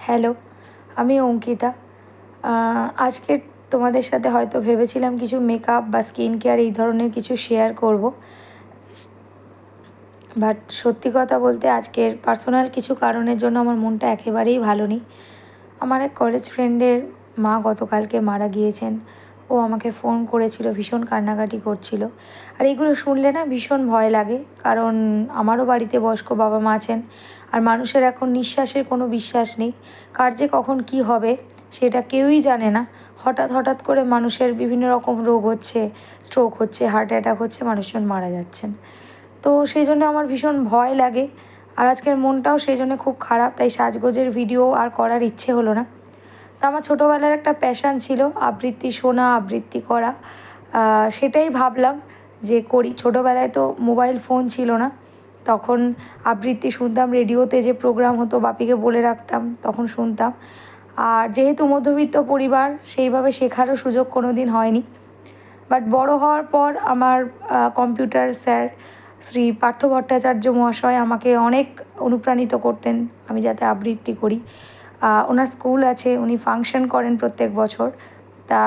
Hello, আমি অঙ্কিতা। আজকে তোমাদের সাথে হয়তো ভেবেছিলাম কিছু মেকআপ বা স্কিন কেয়ার এই ধরনের কিছু শেয়ার করব, বাট সত্যি কথা বলতে আজকের পার্সোনাল কিছু কারণের জন্য আমার মনটা একেবারেই ভালো নেই। আমার এক কলেজ ফ্রেন্ডের মা গতকালকে মারা গিয়েছেন। ও আমাকে ফোন করেছিল, ভীষণ কান্নাকাটি করছিল। আর এইগুলো শুনলে না ভীষণ ভয় লাগে, কারণ আমারও বাড়িতে বয়স্ক বাবা মা আছেন। আর মানুষের এখন নিঃশ্বাসের কোনো বিশ্বাস নেই, কার যে কখন কি হবে সেটা কেউই জানে না। হঠাৎ হঠাৎ করে মানুষের বিভিন্ন রকম রোগ হচ্ছে, স্ট্রোক হচ্ছে, হার্ট অ্যাটাক হচ্ছে, মানুষজন মারা যাচ্ছেন। তো সেই জন্য আমার ভীষণ ভয় লাগে। আর আজকের মনটাও সেই জন্য খুব খারাপ, তাই সাজগোজের ভিডিও আর করার ইচ্ছে হলো না। তা আমার ছোটোবেলার একটা প্যাশান ছিল আবৃত্তি শোনা, আবৃত্তি করা। সেটাই ভাবলাম যে করি। ছোটোবেলায় তো মোবাইল ফোন ছিল না, তখন আবৃত্তি শুনতাম, রেডিওতে যে প্রোগ্রাম হতো বাপিকে বলে রাখতাম, তখন শুনতাম। আর যেহেতু মধ্যবিত্ত পরিবার, সেইভাবে শেখারও সুযোগ কোনো দিন হয়নি। বাট বড় হওয়ার পর আমার কম্পিউটার স্যার শ্রী পার্থ ভট্টাচার্য মহাশয় আমাকে অনেক অনুপ্রাণিত করতেন আমি যাতে আবৃত্তি করি। ওনার স্কুল আছে, উনি ফাংশন করেন প্রত্যেক বছর। তা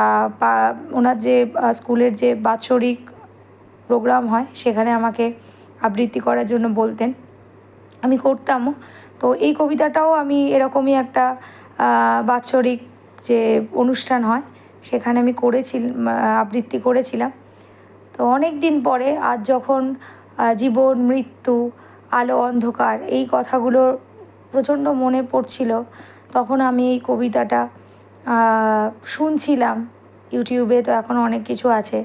ওনার যে স্কুলের যে বাৎসরিক প্রোগ্রাম হয় সেখানে আমাকে আবৃত্তি করার জন্য বলতেন, আমি করতামও। তো এই কবিতাটাও আমি এরকমই একটা বাৎসরিক যে অনুষ্ঠান হয় সেখানে আমি আবৃত্তি করেছিলাম। তো অনেক দিন পরে আজ যখন জীবন মৃত্যু, আলো অন্ধকার এই কথাগুলো প্রচণ্ড মনে পড়ছিল, তখন আমি এই কবিতাটা শুনছিলাম। ইউটিউবে তো এখন অনেক কিছু আছে,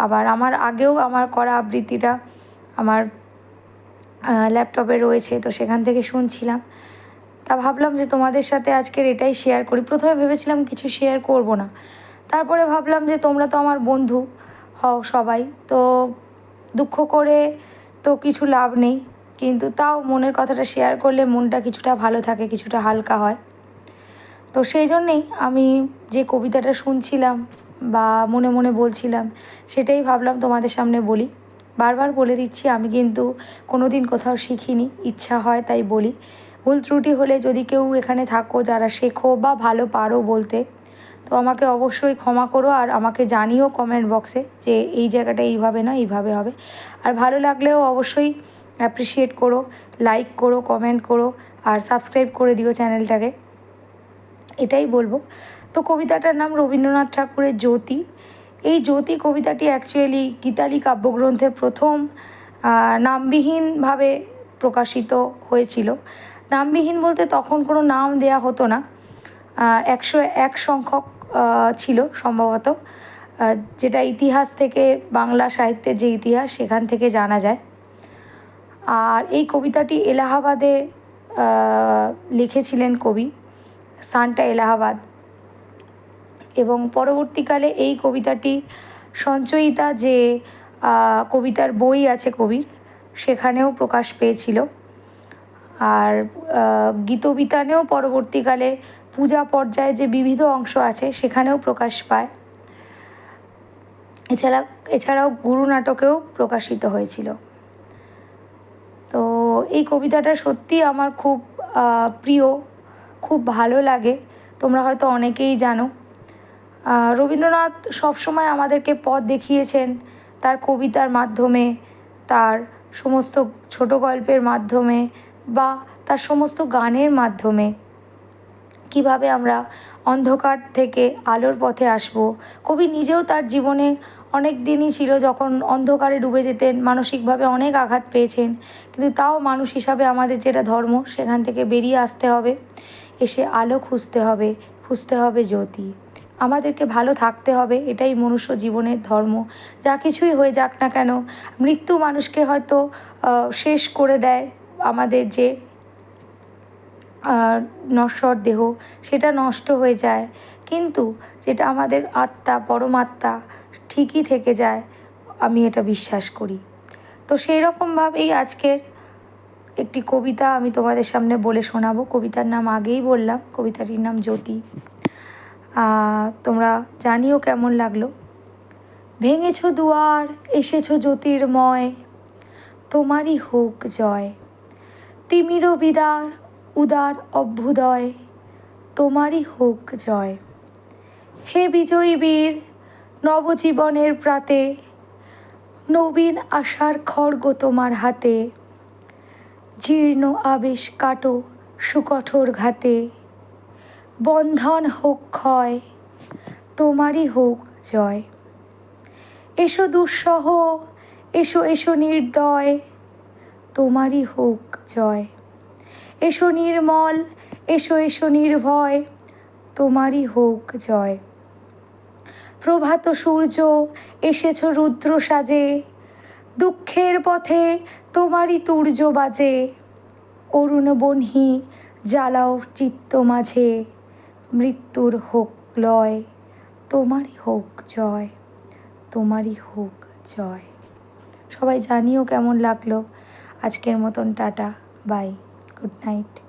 আবার আমার আগেও আমার করা আবৃত্তিটা আমার ল্যাপটপে রয়েছে, তো সেখান থেকে শুনছিলাম। তা ভাবলাম যে তোমাদের সাথে আজকের এটাই শেয়ার করি। প্রথমে ভেবেছিলাম কিছু শেয়ার করব না, তারপরে ভাবলাম যে তোমরা তো আমার বন্ধু হও সবাই, তো দুঃখ করে তো কিছু লাভ নেই, কিন্তু তাও মনের কথাটা শেয়ার করলে মনটা কিছুটা ভালো থাকে, কিছুটা হালকা হয়। তো সেই জন্যেই আমি যে কবিতাটা শুনছিলাম বা মনে মনে বলছিলাম, সেটাই ভাবলাম তোমাদের সামনে বলি। বারবার বলে দিচ্ছি, আমি কিন্তু কোনো দিন কোথাও শিখিনি, ইচ্ছা হয় তাই বলি। ভুল ত্রুটি হলে যদি কেউ এখানে থাকো যারা শেখো বা ভালো পারো বলতে, তো আমাকে অবশ্যই ক্ষমা করো। আর আমাকে জানিও কমেন্ট বক্সে যে এই জায়গাটা এইভাবে না, এইভাবে হবে। আর ভালো লাগলেও অবশ্যই অ্যাপ্রিসিয়েট করো, লাইক করো, কমেন্ট করো, আর সাবস্ক্রাইব করে দিও চ্যানেলটাকে, এটাই বলবো। তো কবিতাটার নাম রবীন্দ্রনাথ ঠাকুরের জ্যোতি। এই জ্যোতি কবিতাটি অ্যাকচুয়ালি গীতালি কাব্যগ্রন্থে প্রথম নামবিহীনভাবে প্রকাশিত হয়েছিল। নামবিহীন বলতে তখন কোনো নাম দেয়া হতো না, 101 সংখ্যক ছিল সম্ভবত, যেটা ইতিহাস থেকে, বাংলা সাহিত্যের যে ইতিহাস সেখান থেকে জানা যায়। আর এই কবিতাটি এলাহাবাদে লিখেছিলেন কবি, স্থানটা এলাহাবাদ। এবং পরবর্তীকালে এই কবিতাটি সঞ্চয়িতা যে কবিতার বই আছে কবির, সেখানেও প্রকাশ পেয়েছিল। আর গীতবিতানেও পরবর্তীকালে পূজা পর্যায়ে যে বিবিধ অংশ আছে সেখানেও প্রকাশ পায়। এছাড়াও গুরু নাটকেও প্রকাশিত হয়েছিল। তো এই কবিতাটা সত্যি আমার খুব প্রিয়, খুব ভালো লাগে। তোমরা হয়তো অনেকেই জানো। রবীন্দ্রনাথ সবসময় আমাদেরকে পথ দেখিয়েছেন তার কবিতার মাধ্যমে, তার সমস্ত ছোট গল্পের মাধ্যমে বা তার সমস্ত গানের মাধ্যমে, কিভাবে আমরা অন্ধকার থেকে আলোর পথে আসব। কবি নিজেও তার জীবনে অনেক দিনই ছিল যখন অন্ধকারে ডুবে যেতেন, মানসিকভাবে অনেক আঘাত পেয়েছেন, কিন্তু তাও মানুষ হিসাবে আমাদের যেটা ধর্ম সেখান থেকে বেরিয়ে আসতে হবে, এসে আলো খুঁজতে হবে, খুঁজতে হবে জ্যোতি। আমাদেরকে ভালো থাকতে হবে, এটাই মনুষ্য জীবনের ধর্ম। যা কিছুই হয়ে যাক না কেন, মৃত্যু মানুষকে হয়তো শেষ করে দেয়, আমাদের যে নশ্বর দেহ সেটা নষ্ট হয়ে যায়, কিন্তু যেটা আমাদের আত্মা, পরমাত্মা ঠিকই থেকে যায়, আমি এটা বিশ্বাস করি। তো সেই রকমভাবেই আজকের একটি কবিতা আমি তোমাদের সামনে বলে শোনাবো। কবিতার নাম আগেই বললাম, কবিতাটির নাম জ্যোতি। তোমরা জানিও কেমন লাগলো। ভেঙেছ দুয়ার, এসেছ জ্যোতির্ময়, তোমারই হোক জয়। তিমির বিদার উদার অভ্যুদয়, তোমারই হোক জয়। হে বিজয়ী বীর, নবজীবনের প্রাতে, নবীন আশার খড়গ তোমার হাতে, জীর্ণ আবেশ কাটো সুকঠোর ঘাতে, বন্ধন হোক ক্ষয়, তোমারই হোক জয়। এসো দুঃসহ, এসো এসো নির্দয়, তোমারই হোক জয়। এসো নির্মল, এসো এসো নির্ভয়, তোমারই হোক জয়। প্রভাত সূর্য এসেছ রুদ্র সাজে, দুঃখের পথে তোমারই তুর্য বাজে, অরুণ বহ্নি জ্বালাও চিত্ত মাঝে, মৃত্যুর হোক লয়, তোমারই হোক জয়, তোমারই হোক জয়। সবাই জানিও কেমন লাগলো। আজকের মতন টাটা, বাই, গুড নাইট।